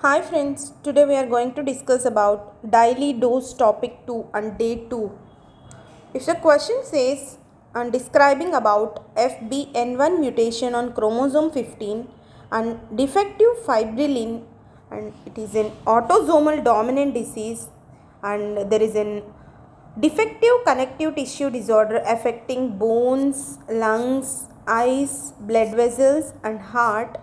Hi friends, today we are going to discuss about daily dose topic 2 and day 2. If the question says and describing about FBN1 mutation on chromosome 15 and defective fibrillin, and it is an autosomal dominant disease, and there is an defective connective tissue disorder affecting bones, lungs, eyes, blood vessels and heart,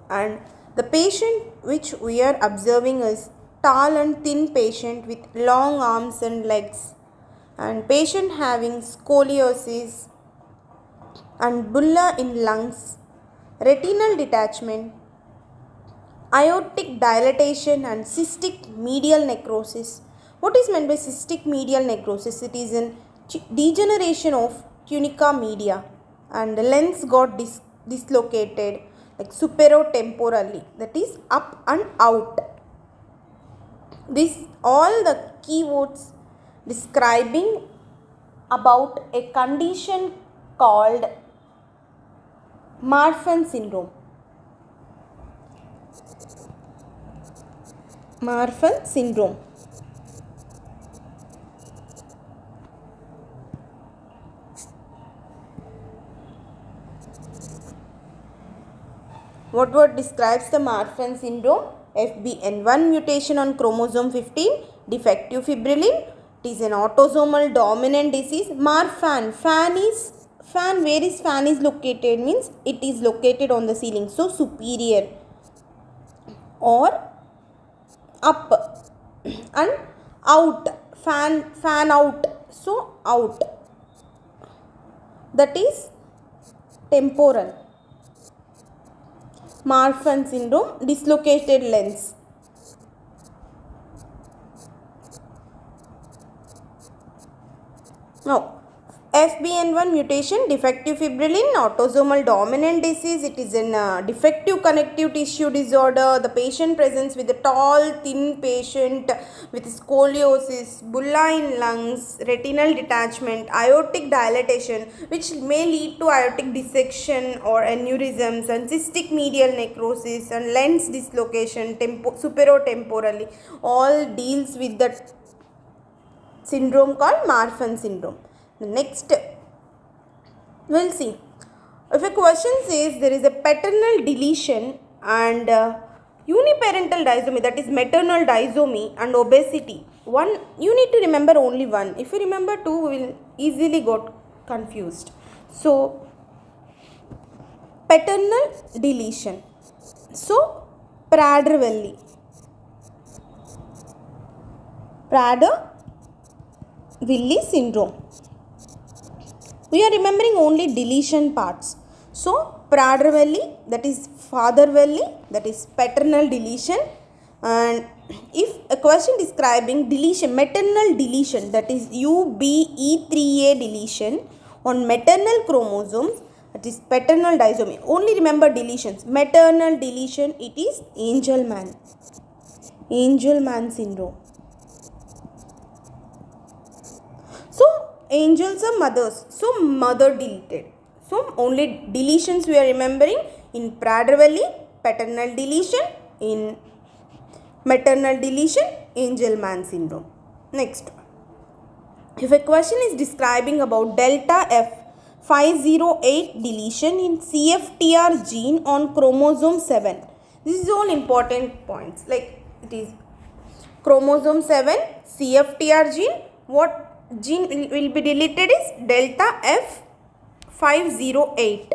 and the patient which we are observing is tall and thin patient with long arms and legs, and patient having scoliosis and bulla in lungs, retinal detachment, aortic dilatation and cystic medial necrosis. What is meant by cystic medial necrosis? It is a degeneration of tunica media, and the lens got dislocated like superotemporally, that is up and out. This all the keywords describing about a condition called Marfan syndrome. Marfan syndrome. What word describes the Marfan syndrome? FBN1 mutation on chromosome 15, defective fibrillin. It is an autosomal dominant disease. Marfan. Fan. Where is fan is located? Means it is located on the ceiling. So superior or up and out. Fan out. So out. That is temporal. Marfan syndrome, dislocated lens. Now, FBN1 mutation, defective fibrillin, autosomal dominant disease. It is a defective connective tissue disorder. The patient presents with a tall, thin patient with scoliosis, bulla in lungs, retinal detachment, aortic dilatation, which may lead to aortic dissection or aneurysms, and cystic medial necrosis and lens dislocation superotemporally. All deals with the syndrome called Marfan syndrome. The next we'll see. If a question says there is a paternal deletion and uniparental disomy, that is maternal disomy and obesity, one you need to remember only one. If you remember two, we will easily got confused. So paternal deletion. So Prader-Willi syndrome. We are remembering only deletion parts. So Prader-Willi, that is father-Willi, that is paternal deletion. And if a question describing deletion, maternal deletion, that is UBE3A deletion on maternal chromosomes, that is paternal disomy. Only remember deletions. Maternal deletion, it is Angelman syndrome. So angels are mothers, so mother deleted. So only deletions we are remembering in Prader-Willi, paternal deletion, in maternal deletion, Angelman syndrome. Next, if a question is describing about delta F508 deletion in CFTR gene on chromosome 7, this is all important points. Like it is chromosome 7 CFTR gene. What gene will be deleted is delta F508,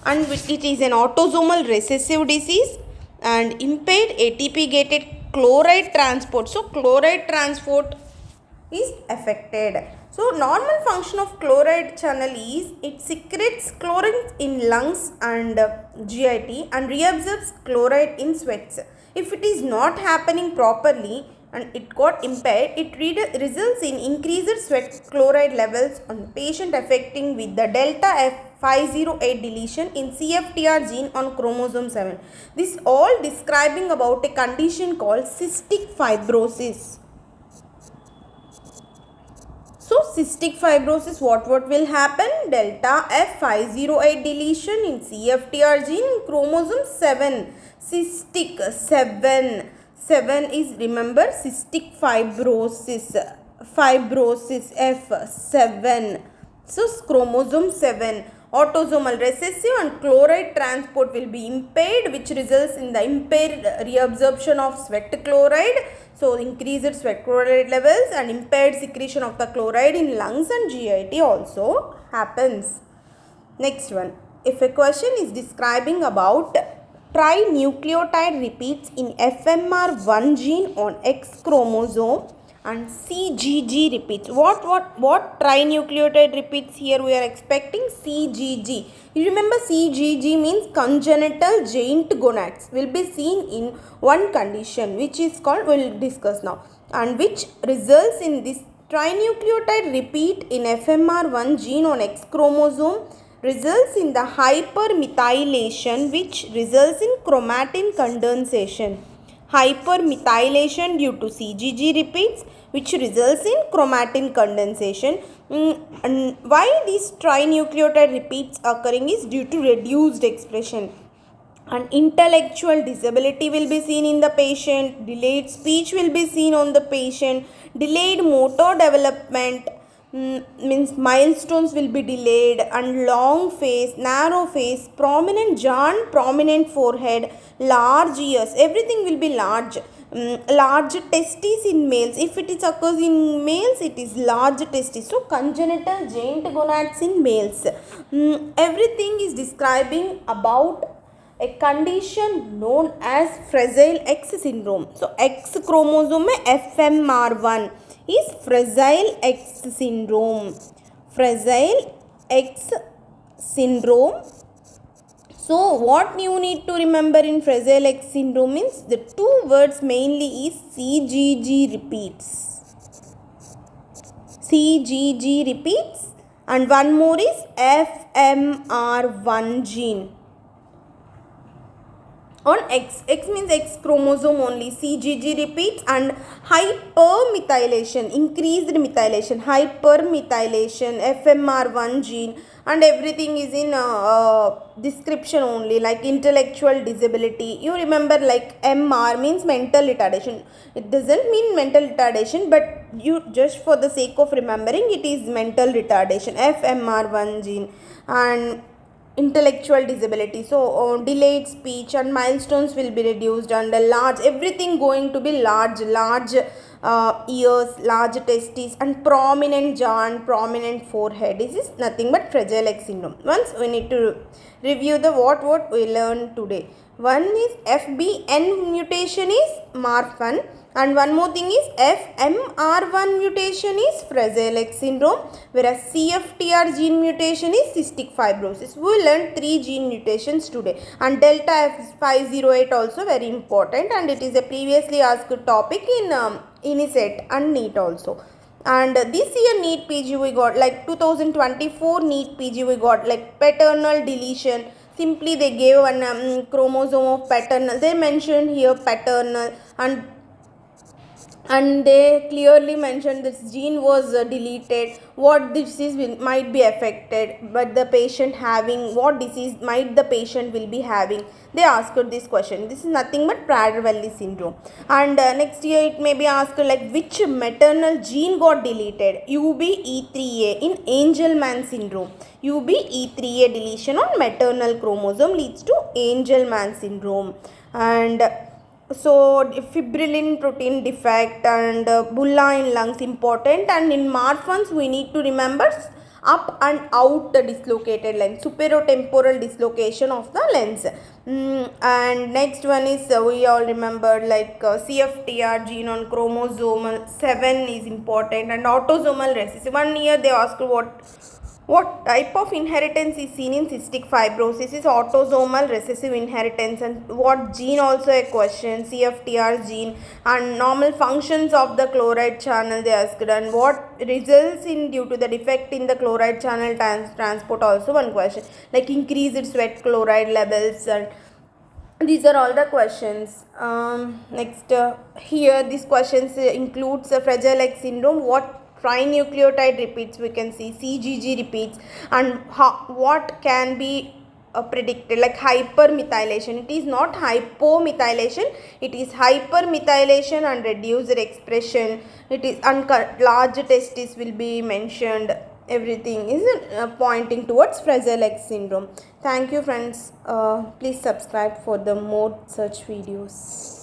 and it is an autosomal recessive disease and impaired ATP gated chloride transport. So chloride transport is affected. So normal function of chloride channel is it secretes chlorine in lungs and GIT and reabsorbs chloride in sweats. If it is not happening properly and it got impaired, it results in increased sweat chloride levels on the patient, affecting with the delta F508 deletion in CFTR gene on chromosome 7. This all describing about a condition called cystic fibrosis. So cystic fibrosis, what will happen? Delta F508 deletion in CFTR gene in chromosome 7. Cystic 7. 7 is, remember, cystic fibrosis. Fibrosis F 7. So chromosome 7. Autosomal recessive and chloride transport will be impaired, which results in the impaired reabsorption of sweat chloride. So increased sweat chloride levels and impaired secretion of the chloride in lungs and GIT also happens. Next one. If a question is describing about trinucleotide repeats in FMR1 gene on X chromosome and CGG repeats. What trinucleotide repeats here we are expecting? CGG. You remember CGG means congenital giant gonads will be seen in one condition, which is called, we will discuss now, and which results in this trinucleotide repeat in FMR1 gene on X chromosome results in the hypermethylation, which results in chromatin condensation. Hypermethylation due to CGG repeats, which results in chromatin condensation. And why these trinucleotide repeats occurring is due to reduced expression. And intellectual disability will be seen in the patient, delayed speech will be seen on the patient, delayed motor development, means milestones will be delayed, and long face, narrow face, prominent jaw, prominent forehead, large ears, everything will be large. Large testes in males, if it is occurs in males, it is large testes. So congenital giant gonads in males. Everything is describing about a condition known as Fragile X syndrome. So X chromosome में FMR1 is Fragile X syndrome. Fragile X syndrome. So what you need to remember in Fragile X syndrome means the two words mainly is CGG repeats. CGG repeats, and one more is FMR1 gene on X. X means X chromosome only. CGG repeats and hypermethylation, increased methylation, hypermethylation, FMR1 gene, and everything is in description only, like intellectual disability. You remember, like MR means mental retardation. It doesn't mean mental retardation, but you just for the sake of remembering, it is mental retardation, FMR1 gene. And intellectual disability, so delayed speech and milestones will be reduced, and large, everything going to be large ears, large testes, and prominent jaw and prominent forehead. This is nothing but Fragile X syndrome. Once we need to review the what we learned today. One is FBN mutation is MARF1, and one more thing is FMR1 mutation is Fragile X syndrome, whereas CFTR gene mutation is cystic fibrosis. We learned 3 gene mutations today, and delta F508 also very important, and it is a previously asked topic in inicet and NEET also. And this year neetpg we got, like 2024 neetpg we got like paternal deletion. Simply they gave one chromosome of paternal, they mentioned here paternal, and they clearly mentioned this gene was deleted, what disease might be affected, but the patient having, what disease might the patient will be having. They asked this question. This is nothing but Prader-Willi syndrome. And next year it may be asked like which maternal gene got deleted. UBE3A in Angelman syndrome. UBE3A deletion on maternal chromosome leads to Angelman syndrome. And so fibrillin protein defect and bulla in lungs important, and in Marfan's we need to remember up and out dislocated lens, superotemporal dislocation of the lens. And next one is we all remember like CFTR gene on chromosome 7 is important, and autosomal recessive. 1 year they asked what type of inheritance is seen in cystic fibrosis is autosomal recessive inheritance, and what gene also a question, CFTR gene, and normal functions of the chloride channel they asked, and what results in due to the defect in the chloride channel transport also one question, like increased sweat chloride levels. And these are all the questions. Next here these questions includes Fragile X syndrome, what trinucleotide repeats we can see, CGG repeats, and what can be predicted, like hypermethylation. It is not hypomethylation, it is hypermethylation and reduced expression. It is large testes will be mentioned. Everything is pointing towards Fragile X syndrome. Thank you friends. Please subscribe for the more such videos.